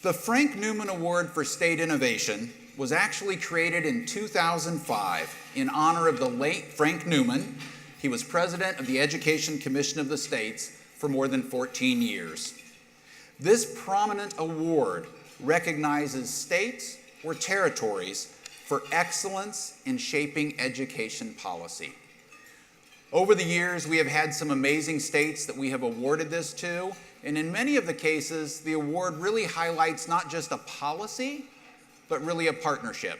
The Frank Newman Award for State Innovation was actually created in 2005 in honor of the late Frank Newman. He was president of the Education Commission of the States for more than 14 years. This prominent award recognizes states or territories for excellence in shaping education policy. Over the years, we have had some amazing states that we have awarded this to, and in many of the cases, the award really highlights not just a policy, but really a partnership,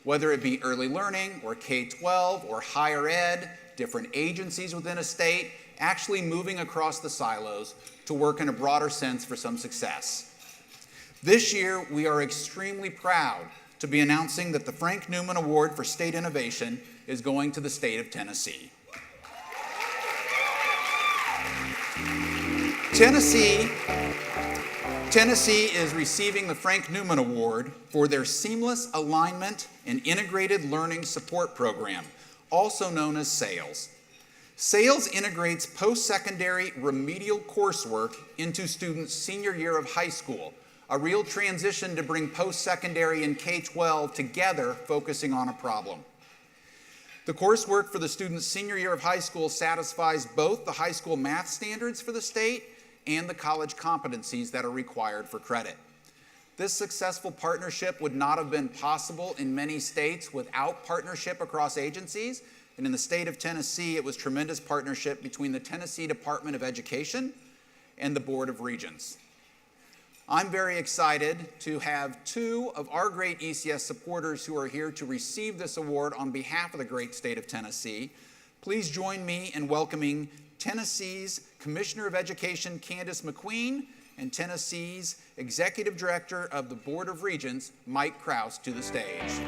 whether it be early learning or K-12 or higher ed, different agencies within a state, actually moving across the silos to work in a broader sense for some success. This year, we are extremely proud to be announcing that the Frank Newman Award for State Innovation is going to the state of Tennessee. Tennessee is receiving the Frank Newman Award for their Seamless Alignment and Integrated Learning Support Program, also known as SAILS. SAILS integrates post-secondary remedial coursework into students' senior year of high school, a real transition to bring post-secondary and K-12 together, focusing on a problem. The coursework for the student's senior year of high school satisfies both the high school math standards for the state and the college competencies that are required for credit. This successful partnership would not have been possible in many states without partnership across agencies, and in the state of Tennessee, it was tremendous partnership between the Tennessee Department of Education and the Board of Regents. I'm very excited to have two of our great ECS supporters who are here to receive this award on behalf of the great state of Tennessee. Please join me in welcoming Tennessee's Commissioner of Education, Candace McQueen, and Tennessee's Executive Director of the Board of Regents, Mike Krause, to the stage.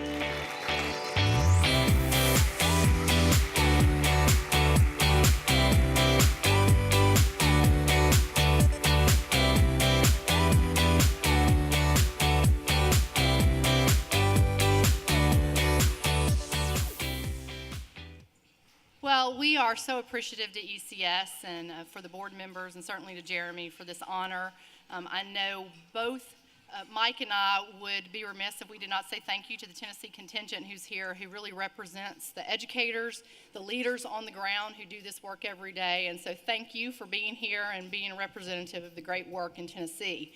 Well, we are so appreciative to ECS and for the board members and certainly to Jeremy for this honor. I know both Mike and I would be remiss if we did not say thank you to the Tennessee contingent who's here, who really represents the educators, the leaders on the ground who do this work every day. And so thank you for being here and being a representative of the great work in Tennessee.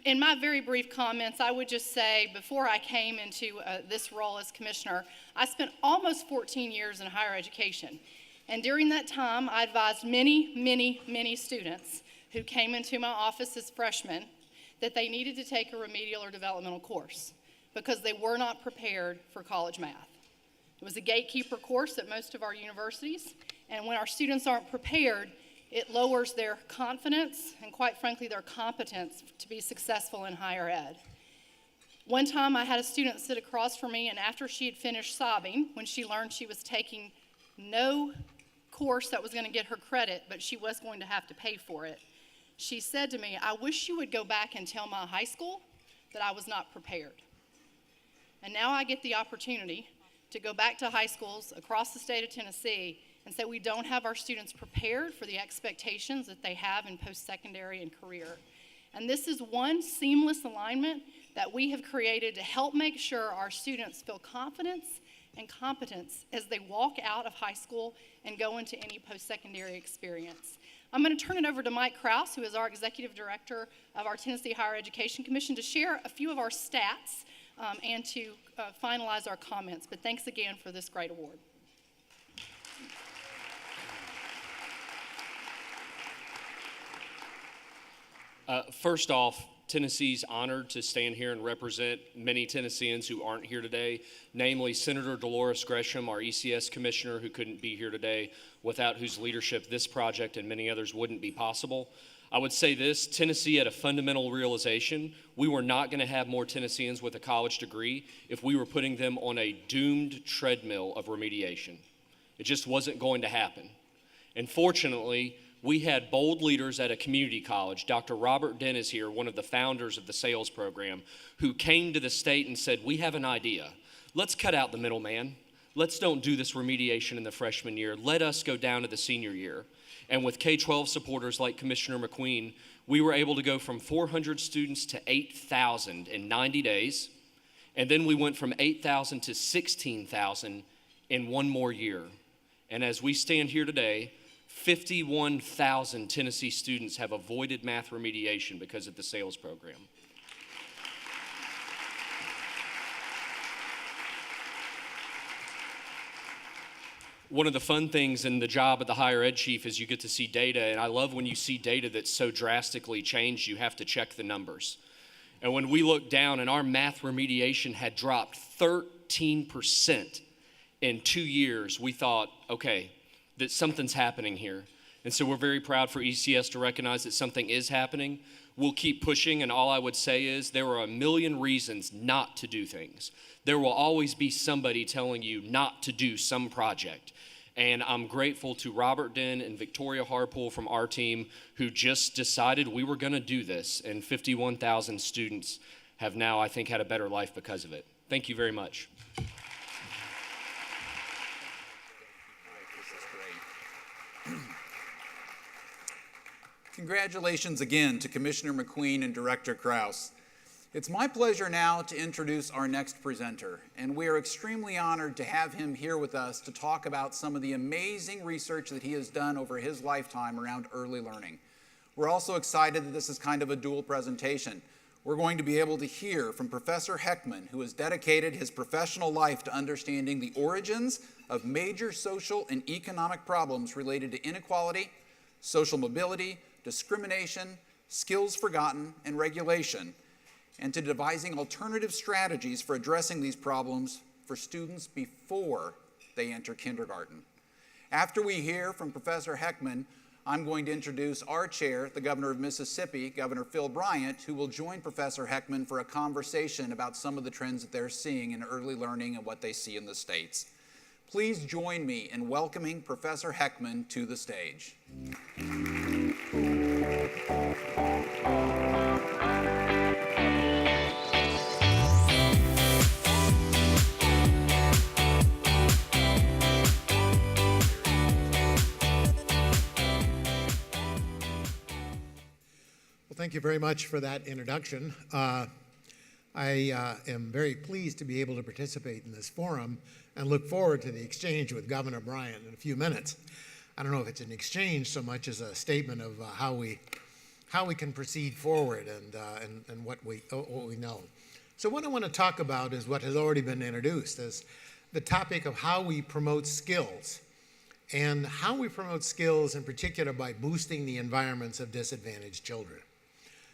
In my very brief comments, I would just say before I came into this role as commissioner, I spent almost 14 years in higher education. And during that time, I advised many students who came into my office as freshmen that they needed to take a remedial or developmental course because they were not prepared for college math. It was a gatekeeper course at most of our universities, and when our students aren't prepared, it lowers their confidence and, quite frankly, their competence to be successful in higher ed. One time I had a student sit across from me, and after she had finished sobbing, when she learned she was taking no course that was going to get her credit, but she was going to have to pay for it, she said to me, "I wish you would go back and tell my high school that I was not prepared." And now I get the opportunity to go back to high schools across the state of Tennessee and say we don't have our students prepared for the expectations that they have in post-secondary and career. And this is one seamless alignment that we have created to help make sure our students feel confidence and competence as they walk out of high school and go into any post-secondary experience. I'm going to turn it over to Mike Krause, who is our Executive Director of our Tennessee Higher Education Commission, to share a few of our stats and to finalize our comments. But thanks again for this great award. First off, Tennessee's honored to stand here and represent many Tennesseans who aren't here today, namely Senator Dolores Gresham, our ECS Commissioner, who couldn't be here today, without whose leadership this project and many others wouldn't be possible. I would say this: Tennessee had a fundamental realization. We were not going to have more Tennesseans with a college degree if we were putting them on a doomed treadmill of remediation. It just wasn't going to happen. And fortunately, we had bold leaders at a community college. Dr. Robert Dent is here, one of the founders of the SAILS program, who came to the state and said, "We have an idea. Let's cut out the middleman. let's don't do this remediation in the freshman year. Let us go down to the senior year. And with K-12 supporters like Commissioner McQueen, we were able to go from 400 students to 8,000 in 90 days. And then we went from 8,000 to 16,000 in one more year. And as we stand here today, 51,000 Tennessee students have avoided math remediation because of the SAILS program. One of the fun things in the job of the higher ed chief is you get to see data, and I love when you see data that's so drastically changed, you have to check the numbers. And when we looked down and our math remediation had dropped 13% in 2 years, we thought, okay, that something's happening here. And so we're very proud for ECS to recognize that something is happening. We'll keep pushing, and all I would say is there are a million reasons not to do things. There will always be somebody telling you not to do some project. And I'm grateful to Robert Den and Victoria Harpool from our team who just decided we were going to do this. And 51,000 students have now, I think, had a better life because of it. Thank you very much. This is great. Congratulations again to Commissioner McQueen and Director Krause. It's my pleasure now to introduce our next presenter, and we are extremely honored to have him here with us to talk about some of the amazing research that he has done over his lifetime around early learning. We're also excited that this is kind of a dual presentation. We're going to be able to hear from Professor Heckman, who has dedicated his professional life to understanding the origins of major social and economic problems related to inequality, social mobility, discrimination, skills forgotten, and regulation, and to devising alternative strategies for addressing these problems for students before they enter kindergarten. After we hear from Professor Heckman, I'm going to introduce our chair, the Governor of Mississippi, Governor Phil Bryant, who will join Professor Heckman for a conversation about some of the trends that they're seeing in early learning and what they see in the states. Please join me in welcoming Professor Heckman to the stage. Thank you very much for that introduction. I am very pleased to be able to participate in this forum and look forward to the exchange with Governor Bryant in a few minutes. I don't know if it's an exchange so much as a statement of how we can proceed forward and what we know. So what I want to talk about is what has already been introduced as the topic of how we promote skills, and how we promote skills in particular by boosting the environments of disadvantaged children.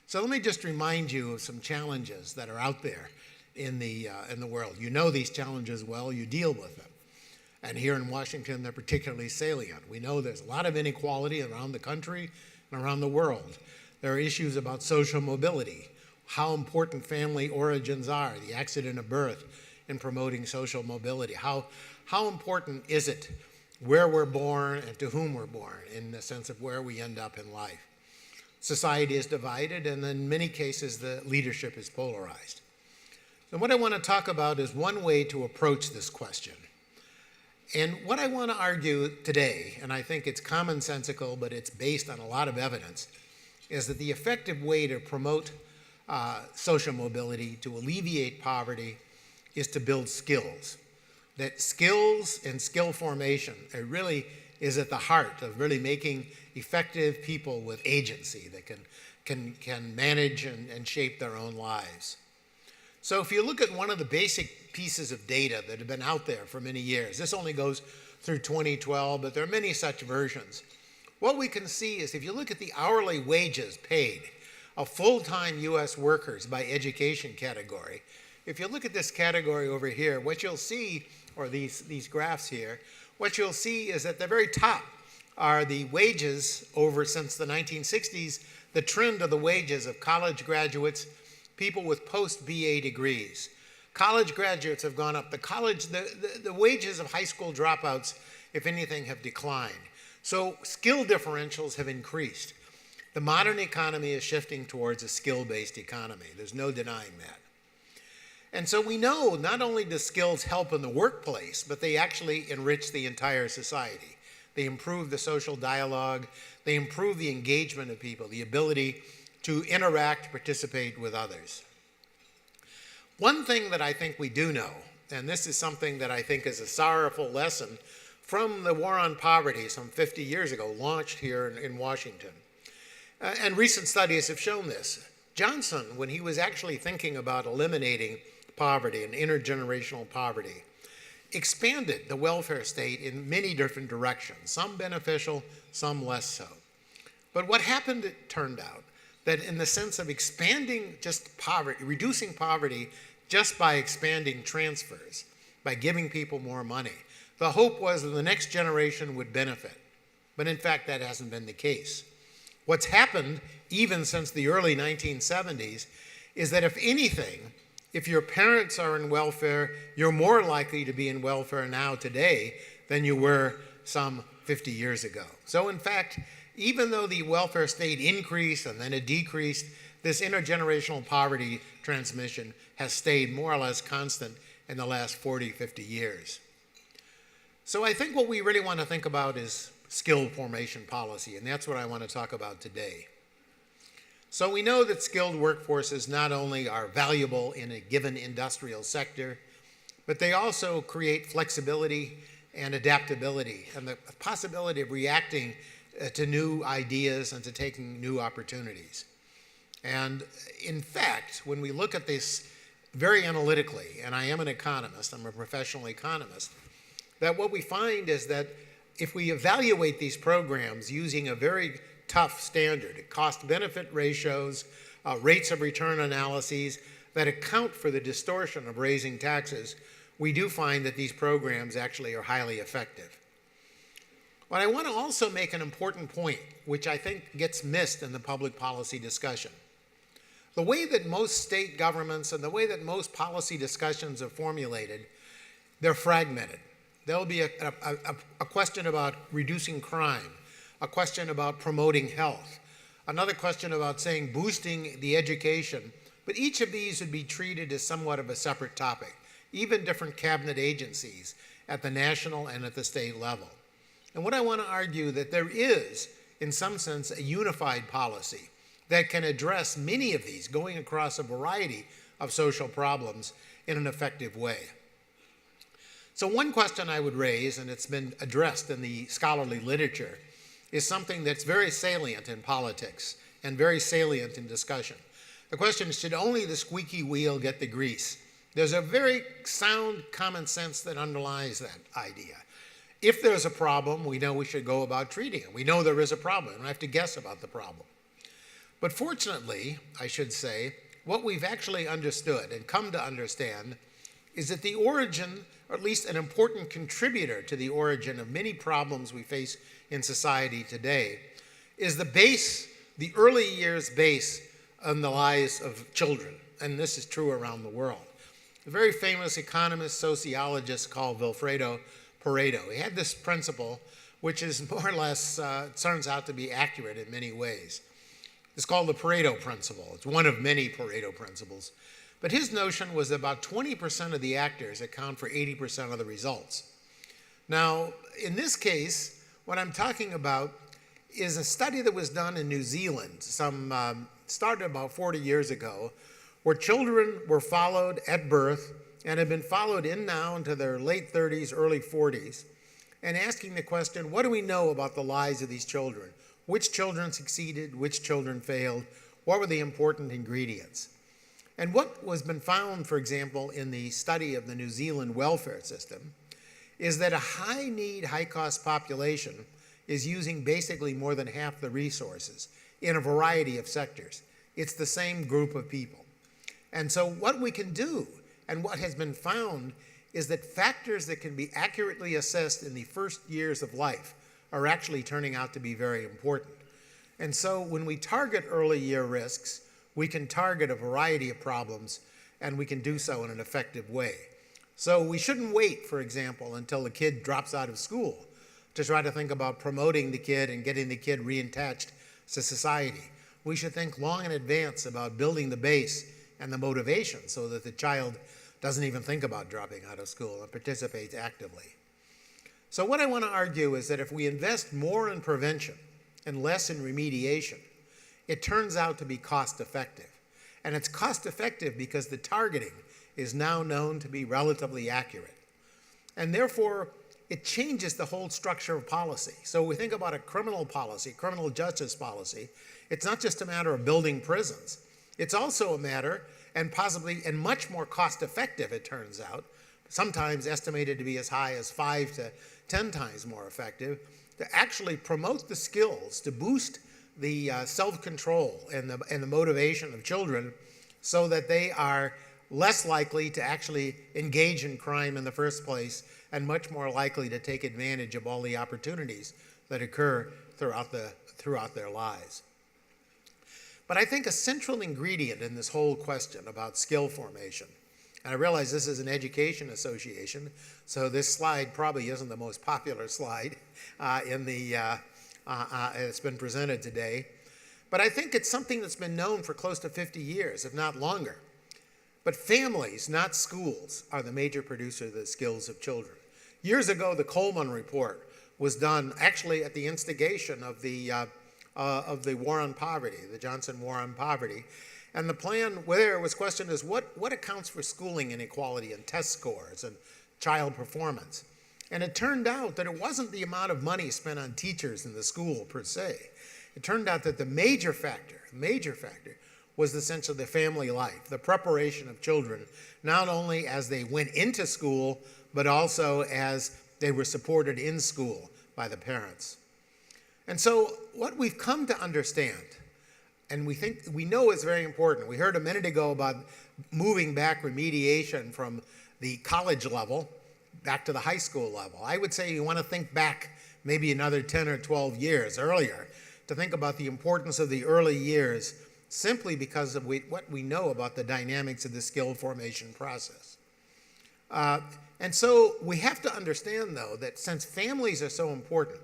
So let me just remind you of some challenges that are out there in the world. You know these challenges well, you deal with them. And here in Washington, they're particularly salient. We know there's a lot of inequality around the country and around the world. There are issues about social mobility, how important family origins are, the accident of birth in promoting social mobility. How important is it where we're born and to whom we're born in the sense of where we end up in life? Society is divided, and in many cases, the leadership is polarized. And what I want to talk about is one way to approach this question. And what I want to argue today, and I think it's commonsensical, but it's based on a lot of evidence, is that the effective way to promote social mobility, to alleviate poverty, is to build skills. That skills and skill formation really is at the heart of really making effective people with agency that can manage and shape their own lives. So if you look at one of the basic pieces of data that have been out there for many years, this only goes through 2012, but there are many such versions. What we can see is if you look at the hourly wages paid of full-time U.S. workers by education category, if you look at this category over here, what you'll see, or these graphs here, what you'll see is at the very top are the wages over since the 1960s, the trend of the wages of college graduates, people with post-BA degrees. College graduates have gone up. The wages of high school dropouts, if anything, have declined. So skill differentials have increased. The modern economy is shifting towards a skill-based economy. There's no denying that. And so we know not only do skills help in the workplace, but they actually enrich the entire society. They improve the social dialogue, they improve the engagement of people, the ability to interact, participate with others. One thing that I think we do know, and this is something that I think is a sorrowful lesson from the war on poverty some 50 years ago, launched here in Washington. And recent studies have shown this. Johnson, when he was actually thinking about eliminating poverty and intergenerational poverty, expanded the welfare state in many different directions, some beneficial, some less so. But what happened, it turned out, that in the sense of expanding just poverty, reducing poverty just by expanding transfers, by giving people more money, the hope was that the next generation would benefit. But in fact, that hasn't been the case. What's happened, even since the early 1970s, is that if anything, if your parents are in welfare, you're more likely to be in welfare now today than you were some 50 years ago. So in fact, even though the welfare state increased and then it decreased, this intergenerational poverty transmission has stayed more or less constant in the last 40, 50 years. So I think what we really want to think about is skill formation policy, and that's what I want to talk about today. So we know that skilled workforces not only are valuable in a given industrial sector, but they also create flexibility and adaptability and the possibility of reacting to new ideas and to taking new opportunities. And in fact, when we look at this very analytically, and I am an economist, I'm a professional economist, that what we find is that if we evaluate these programs using a very tough standard, cost-benefit ratios, rates of return analyses that account for the distortion of raising taxes, we do find that these programs actually are highly effective. But I want to also make an important point, which I think gets missed in the public policy discussion. The way that most state governments and the way that most policy discussions are formulated, they're fragmented. There'll be a question about reducing crime, a question about promoting health, another question about saying boosting the education, but each of these would be treated as somewhat of a separate topic, even different cabinet agencies at the national and at the state level. And what I want to argue that there is, in some sense, a unified policy that can address many of these, going across a variety of social problems in an effective way. So one question I would raise, and it's been addressed in the scholarly literature, is something that's very salient in politics and very salient in discussion. The question is, should only the squeaky wheel get the grease? There's a very sound common sense that underlies that idea. If there's a problem, we know we should go about treating it. We know there is a problem. We don't have to guess about the problem. But fortunately, I should say, what we've actually understood and come to understand is that the origin, or at least an important contributor to the origin of many problems we face in society today, is the base, the early years base on the lives of children. And this is true around the world. A very famous economist, sociologist called Vilfredo Pareto, he had this principle, which is more or less, turns out to be accurate in many ways. It's called the Pareto principle. It's one of many Pareto principles. But his notion was that about 20% of the actors account for 80% of the results. Now, in this case, what I'm talking about is a study that was done in New Zealand, started about 40 years ago, where children were followed at birth and have been followed in now into their late 30s, early 40s, and asking the question, what do we know about the lives of these children? Which children succeeded? Which children failed? What were the important ingredients? And what has been found, for example, in the study of the New Zealand welfare system is that a high-need, high-cost population is using basically more than half the resources in a variety of sectors. It's the same group of people. And so what we can do, and what has been found, is that factors that can be accurately assessed in the first years of life are actually turning out to be very important. And so when we target early year risks, we can target a variety of problems, and we can do so in an effective way. So we shouldn't wait, for example, until the kid drops out of school to try to think about promoting the kid and getting the kid reattached to society. We should think long in advance about building the base and the motivation so that the child doesn't even think about dropping out of school and participates actively. So what I want to argue is that if we invest more in prevention and less in remediation, it turns out to be cost effective. And it's cost effective because the targeting is now known to be relatively accurate. And therefore, it changes the whole structure of policy. So we think about a criminal policy, criminal justice policy. It's not just a matter of building prisons. It's also a matter, and much more cost effective, it turns out, sometimes estimated to be as high as 5 to 10 times more effective, to actually promote the skills, to boost the self-control and the motivation of children so that they are less likely to actually engage in crime in the first place and much more likely to take advantage of all the opportunities that occur throughout their lives. But I think a central ingredient in this whole question about skill formation, and I realize this is an education association, so this slide probably isn't the most popular slide it's been presented today, but I think it's something that's been known for close to 50 years, if not longer. But families, not schools, are the major producer of the skills of children. Years ago, the Coleman Report was done actually at the instigation of the War on Poverty, the Johnson War on Poverty. And the plan there was questioned as what accounts for schooling inequality and test scores and child performance. And it turned out that it wasn't the amount of money spent on teachers in the school per se. It turned out that the major factor was the sense of the family life, the preparation of children, not only as they went into school, but also as they were supported in school by the parents. And so what we've come to understand, and we know is very important. We heard a minute ago about moving back remediation from the college level back to the high school level. I would say you want to think back maybe another 10 or 12 years earlier to think about the importance of the early years simply because of what we know about the dynamics of the skill formation process. And so we have to understand, though, that since families are so important,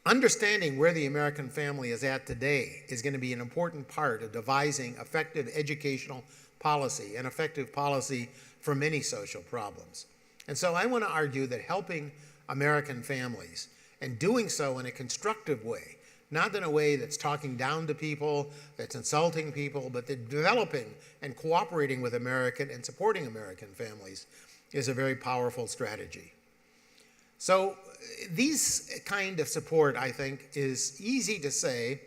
understanding where the American family is at today is going to be an important part of devising effective educational policy and effective policy for many social problems. And so I want to argue that helping American families and doing so in a constructive way, not in a way that's talking down to people, that's insulting people, but that developing and cooperating with American and supporting American families is a very powerful strategy. So these kind of support, I think, is easy to say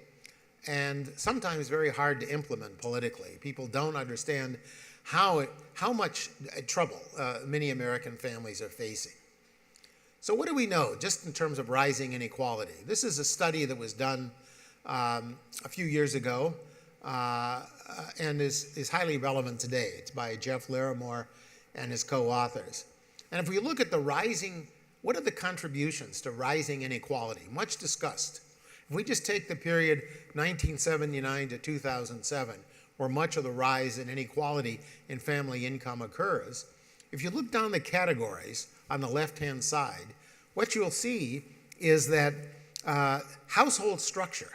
and sometimes very hard to implement politically. People don't understand how much trouble many American families are facing. So what do we know just in terms of rising inequality? This is a study that was done a few years ago and is highly relevant today. It's by Jeff Larimore and his co-authors. And if we look at what are the contributions to rising inequality? Much discussed. If we just take the period 1979 to 2007, where much of the rise in inequality in family income occurs, if you look down the categories on the left-hand side, what you'll see is that household structure,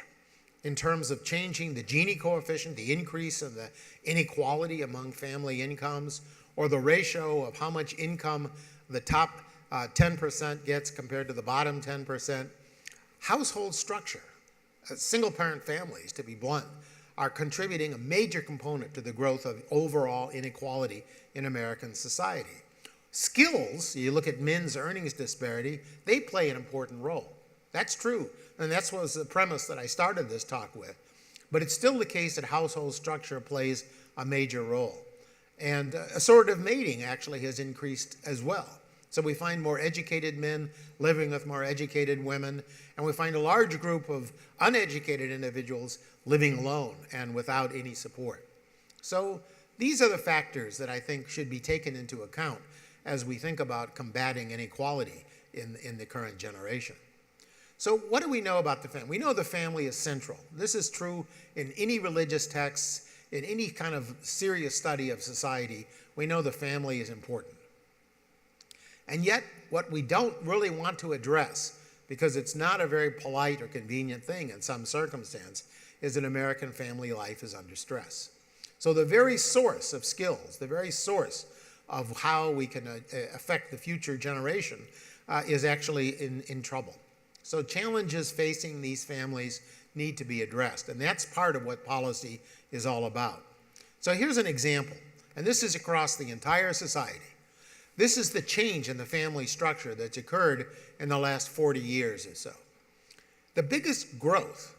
in terms of changing the Gini coefficient, the increase of the inequality among family incomes, or the ratio of how much income the top 10% gets compared to the bottom 10%, household structure, single-parent families, to be blunt, are contributing a major component to the growth of overall inequality in American society. Skills, you look at men's earnings disparity, they play an important role. That's true, and that was the premise that I started this talk with. But it's still the case that household structure plays a major role. And assortative mating actually has increased as well. So we find more educated men living with more educated women, and we find a large group of uneducated individuals living alone and without any support. So these are the factors that I think should be taken into account as we think about combating inequality in the current generation. So what do we know about the family? We know the family is central. This is true in any religious texts, in any kind of serious study of society. We know the family is important. And yet, what we don't really want to address, because it's not a very polite or convenient thing in some circumstance, is that American family life is under stress. So the very source of skills, the very source of how we can affect the future generation is actually in trouble. So challenges facing these families need to be addressed, and that's part of what policy is all about. So here's an example, and this is across the entire society. This is the change in the family structure that's occurred in the last 40 years or so. The biggest growth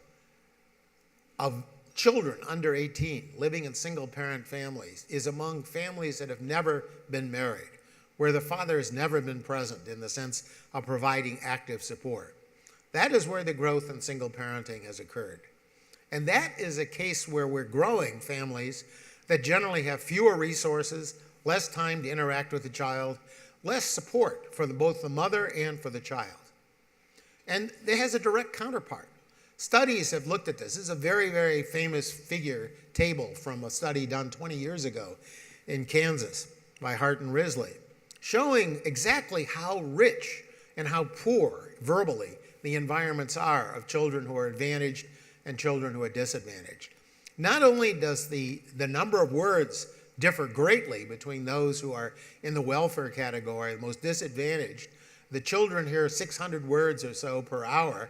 of children under 18 living in single-parent families is among families that have never been married, where the father has never been present in the sense of providing active support. That is where the growth in single parenting has occurred. And that is a case where we're growing families that generally have fewer resources, less time to interact with the child, less support for both the mother and for the child. And it has a direct counterpart. Studies have looked at this. This is a very, very famous figure table from a study done 20 years ago in Kansas by Hart and Risley, showing exactly how rich and how poor verbally the environments are of children who are advantaged and children who are disadvantaged. Not only does the number of words differ greatly between those who are in the welfare category, the most disadvantaged, the children hear 600 words or so per hour.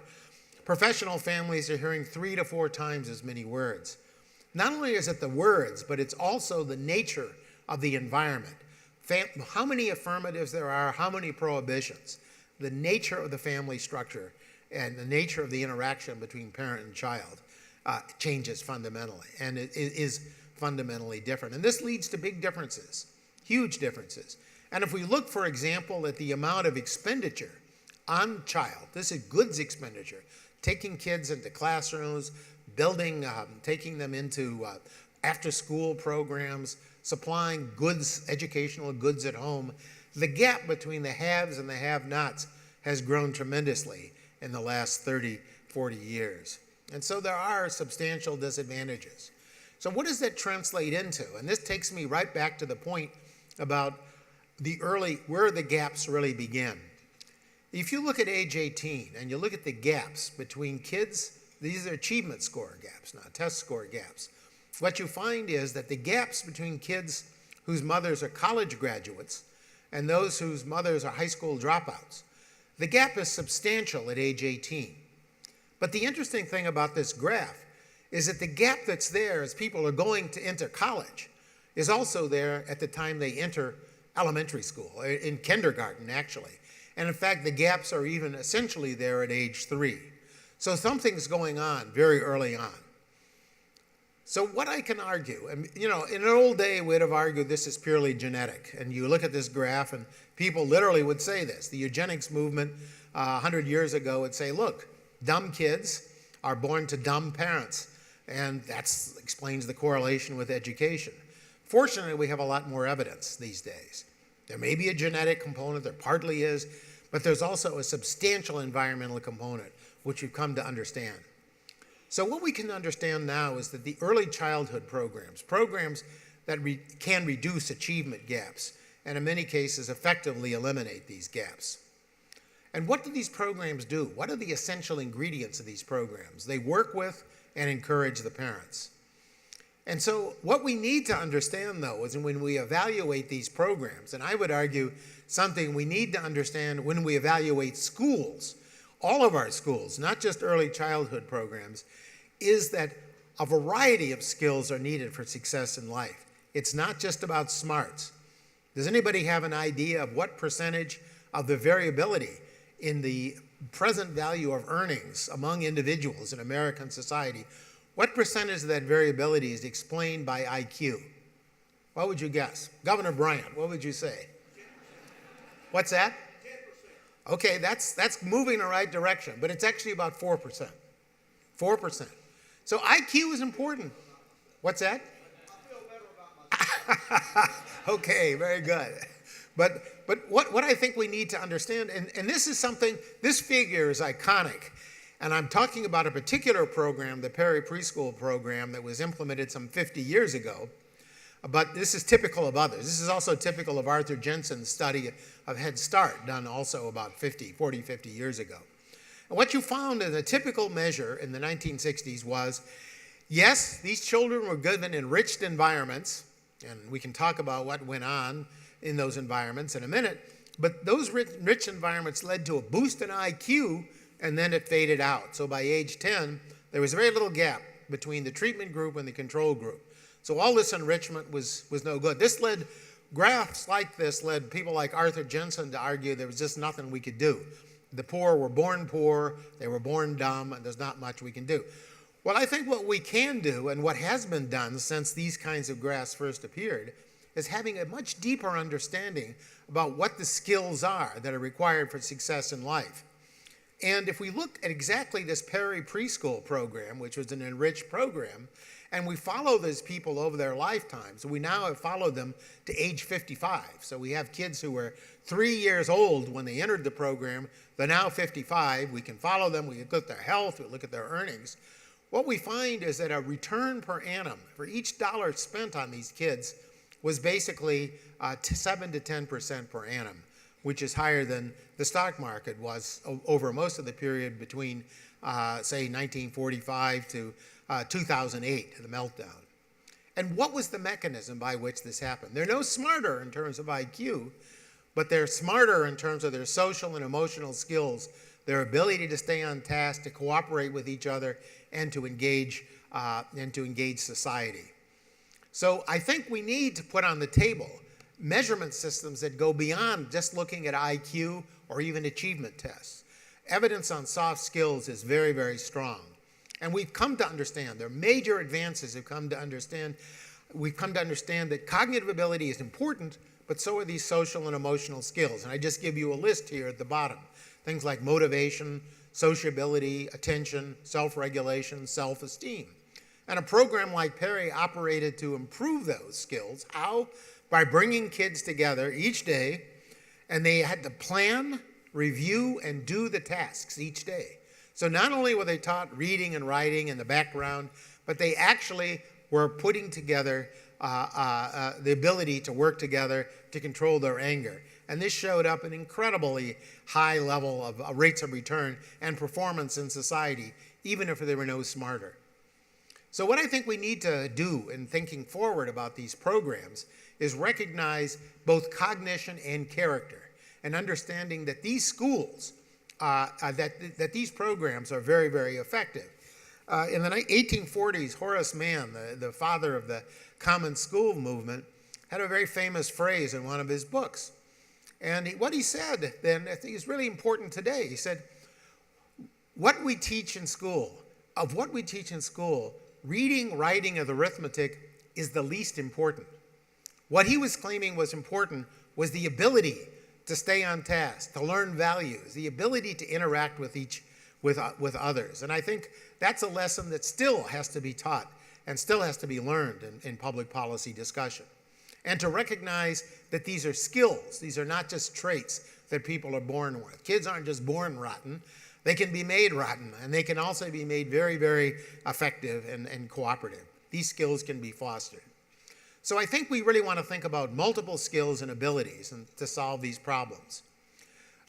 Professional families are hearing 3 to 4 times as many words. Not only is it the words, but it's also the nature of the environment. How many affirmatives there are, how many prohibitions. The nature of the family structure and the nature of the interaction between parent and child changes fundamentally, and it is fundamentally different. And this leads to big differences, huge differences. And if we look, for example, at the amount of expenditure on child, this is goods expenditure, taking kids into classrooms, building, taking them into after-school programs, supplying goods, educational goods at home, the gap between the haves and the have-nots has grown tremendously in the last 30, 40 years. And so there are substantial disadvantages. So what does that translate into? And this takes me right back to the point about where the gaps really begin. If you look at age 18 and you look at the gaps between kids, these are achievement score gaps, not test score gaps. What you find is that the gaps between kids whose mothers are college graduates and those whose mothers are high school dropouts, the gap is substantial at age 18. But the interesting thing about this graph is that the gap that's there as people are going to enter college is also there at the time they enter elementary school, in kindergarten actually. And in fact, the gaps are even essentially there at age 3. So something's going on very early on. So what I can argue, and in an old day we'd have argued this is purely genetic. And you look at this graph and people literally would say this. The eugenics movement 100 years ago would say, look, dumb kids are born to dumb parents. And that explains the correlation with education. Fortunately, we have a lot more evidence these days. There may be a genetic component, there partly is, but there's also a substantial environmental component, which we've come to understand. So what we can understand now is that the early childhood programs that can reduce achievement gaps, and in many cases effectively eliminate these gaps. And what do these programs do? What are the essential ingredients of these programs? They work with and encourage the parents. And so what we need to understand, though, is when we evaluate these programs, and I would argue something we need to understand when we evaluate schools, all of our schools, not just early childhood programs, is that a variety of skills are needed for success in life. It's not just about smarts. Does anybody have an idea of what percentage of the variability in the present value of earnings among individuals in American society, what percentage of that variability is explained by IQ? What would you guess? Governor Bryant, what would you say? 10%. What's that? 10%. Okay, that's moving in the right direction, but it's actually about 4%. 4%. So IQ is important. What's that? I feel better about myself. Okay, very good. But what I think we need to understand, and this is something, this figure is iconic, and I'm talking about a particular program, the Perry Preschool program that was implemented some 50 years ago, but this is typical of others. This is also typical of Arthur Jensen's study of Head Start, done also about 40, 50 years ago. And what you found in a typical measure in the 1960s was Yes, these children were given enriched environments, and we can talk about what went on in those environments in a minute, but those rich environments led to a boost in IQ, and then it faded out. So by age 10, there was very little gap between the treatment group and the control group. So all this enrichment was no good. Graphs like this led people like Arthur Jensen to argue there was just nothing we could do. The poor were born poor, they were born dumb, and there's not much we can do. Well, I think what we can do, and what has been done since these kinds of graphs first appeared, is having a much deeper understanding about what the skills are that are required for success in life. And if we look at exactly this Perry preschool program, which was an enriched program, and we follow those people over their lifetimes, we now have followed them to age 55. So we have kids who were 3 years old when they entered the program. They're now 55. We can follow them. We look at their health. We look at their earnings. What we find is that a return per annum for each dollar spent on these kids was basically 7 to 10% per annum, which is higher than the stock market was over most of the period between, say, 1945 to 2008, the meltdown. And what was the mechanism by which this happened? They're no smarter in terms of IQ, but they're smarter in terms of their social and emotional skills, their ability to stay on task, to cooperate with each other, and to engage society. So I think we need to put on the table measurement systems that go beyond just looking at IQ or even achievement tests. Evidence on soft skills is very, very strong. And we've come to understand, there are major advances we've come to understand that cognitive ability is important, but so are these social and emotional skills. And I just give you a list here at the bottom. Things like motivation, sociability, attention, self-regulation, self-esteem. And a program like Perry operated to improve those skills. How? By bringing kids together each day, and they had to plan, review, and do the tasks each day. So not only were they taught reading and writing in the background, but they actually were putting together the ability to work together to control their anger. And this showed up an incredibly high level of rates of return and performance in society, even if they were no smarter. So what I think we need to do in thinking forward about these programs is recognize both cognition and character, and understanding that these schools, that these programs are very, very effective. In the 1840s, Horace Mann, the father of the Common School movement, had a very famous phrase in one of his books. And what he said then, I think is really important today. He said, what we teach in school, reading, writing, and arithmetic is the least important. What he was claiming was important was the ability to stay on task, to learn values, the ability to interact with others. And I think that's a lesson that still has to be taught and still has to be learned in public policy discussion. And to recognize that these are skills. These are not just traits that people are born with. Kids aren't just born rotten. They can be made rotten, and they can also be made very, very effective and cooperative. These skills can be fostered. So I think we really want to think about multiple skills and abilities to solve these problems.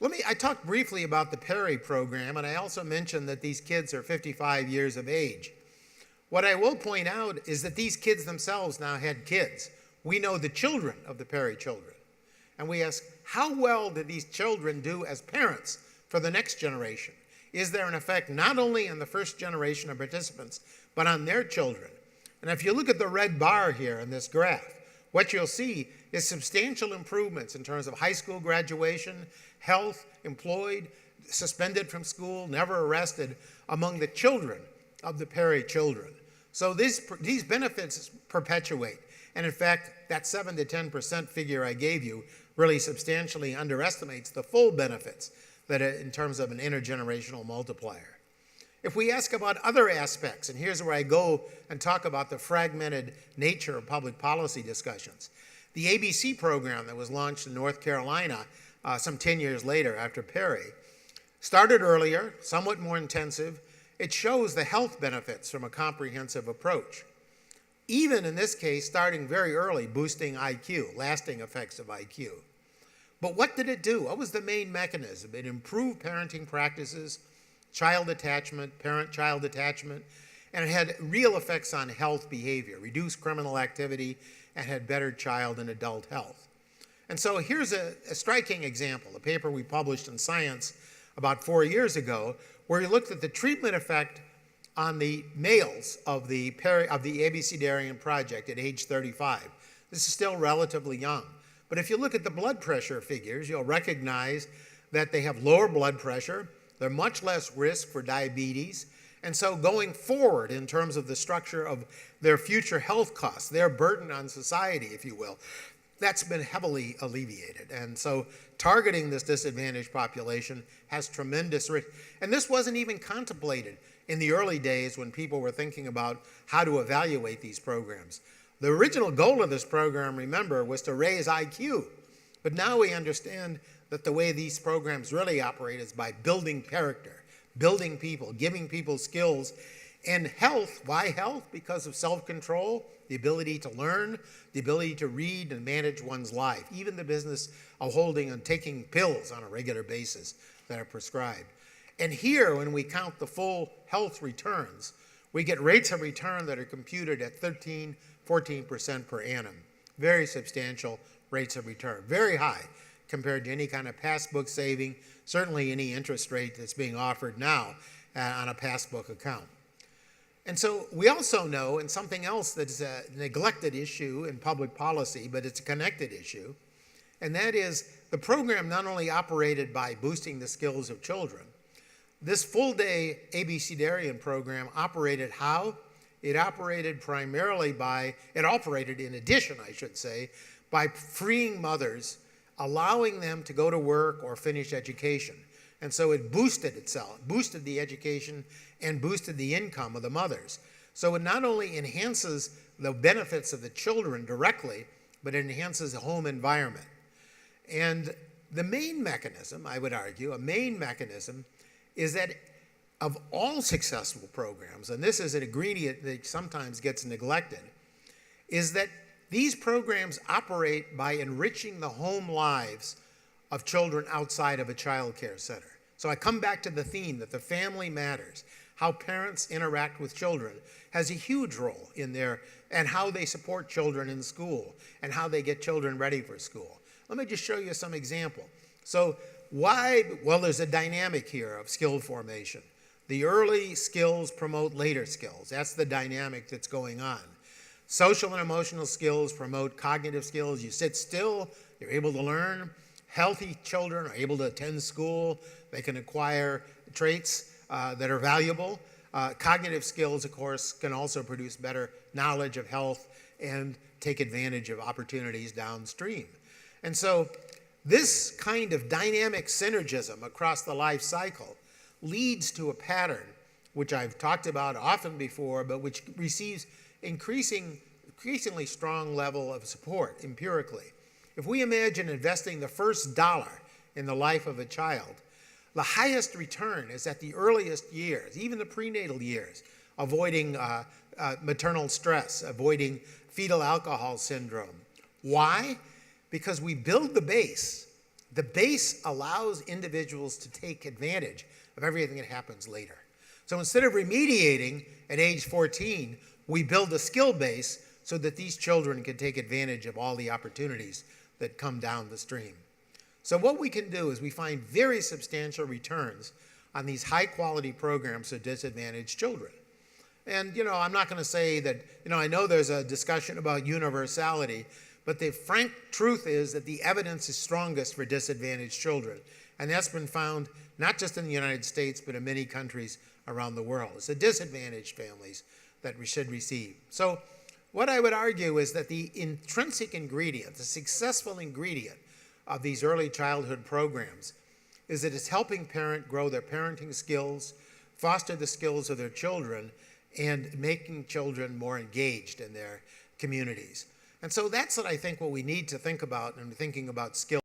I talked briefly about the Perry program, and I also mentioned that these kids are 55 years of age. What I will point out is that these kids themselves now had kids. We know the children of the Perry children. And we ask, how well did these children do as parents for the next generation? Is there an effect not only on the first generation of participants, but on their children? And if you look at the red bar here in this graph, what you'll see is substantial improvements in terms of high school graduation, health, employed, suspended from school, never arrested, among the children of the Perry children. So these benefits perpetuate. And in fact, that 7 to 10% figure I gave you really substantially underestimates the full benefits that in terms of an intergenerational multiplier. If we ask about other aspects, and here's where I go and talk about the fragmented nature of public policy discussions. The ABC program that was launched in North Carolina some 10 years later after Perry started earlier, somewhat more intensive. It shows the health benefits from a comprehensive approach. Even in this case, starting very early, boosting IQ, lasting effects of IQ. But what did it do? What was the main mechanism? It improved parenting practices, child attachment, parent-child attachment, And it had real effects on health behavior, reduced criminal activity, and had better child and adult health. And so here's a striking example, a paper we published in Science about 4 years ago, where we looked at the treatment effect on the males of the abecedarian project at age 35. This is still relatively young. But if you look at the blood pressure figures, you'll recognize that they have lower blood pressure, they're much less risk for diabetes, and so going forward in terms of the structure of their future health costs, their burden on society, if you will, that's been heavily alleviated. And so targeting this disadvantaged population has tremendous risk. And this wasn't even contemplated in the early days when people were thinking about how to evaluate these programs. The original goal of this program, remember, was to raise IQ. But now we understand that the way these programs really operate is by building character, building people, giving people skills. And health, why health? Because of self-control, the ability to learn, the ability to read and manage one's life, even the business of holding and taking pills on a regular basis that are prescribed. And here, when we count the full health returns, we get rates of return that are computed at 13, 14% per annum. Very substantial rates of return, very high compared to any kind of passbook saving, certainly any interest rate that's being offered now on a passbook account. And so we also know, and something else that's a neglected issue in public policy, but it's a connected issue, and that is the program not only operated by boosting the skills of children, this full-day abecedarian program operated how? It operated primarily by, it operated in addition, I should say, by freeing mothers, allowing them to go to work or finish education. And so it boosted itself, boosted the education and boosted the income of the mothers. So it not only enhances the benefits of the children directly, but it enhances the home environment. And the main mechanism, I would argue, a main mechanism is that of all successful programs, and this is an ingredient that sometimes gets neglected, is that these programs operate by enriching the home lives of children outside of a child care center. So I come back to the theme that the family matters. How parents interact with children has a huge role in their, and how they support children in school, and how they get children ready for school. Let me just show you some example. So why? Well, there's a dynamic here of skill formation. The early skills promote later skills. That's the dynamic that's going on. Social and emotional skills promote cognitive skills. You sit still, you're able to learn. Healthy children are able to attend school. They can acquire traits that are valuable. Cognitive skills, of course, can also produce better knowledge of health and take advantage of opportunities downstream. And so this kind of dynamic synergism across the life cycle leads to a pattern, which I've talked about often before, but which receives increasingly strong level of support empirically. If we imagine investing the first dollar in the life of a child, the highest return is at the earliest years, even the prenatal years, avoiding maternal stress, avoiding fetal alcohol syndrome. Why? Because we build the base. The base allows individuals to take advantage of everything that happens later. So instead of remediating at age 14, we build a skill base so that these children can take advantage of all the opportunities that come down the stream. So what we can do is we find very substantial returns on these high-quality programs for disadvantaged children. And, I'm not going to say that, I know there's a discussion about universality, but the frank truth is that the evidence is strongest for disadvantaged children. And that's been found not just in the United States, but in many countries around the world. It's the disadvantaged families that we should receive. So what I would argue is that the intrinsic ingredient, the successful ingredient of these early childhood programs is that it's helping parents grow their parenting skills, foster the skills of their children, and making children more engaged in their communities. And so that's what I think what we need to think about when thinking about skills.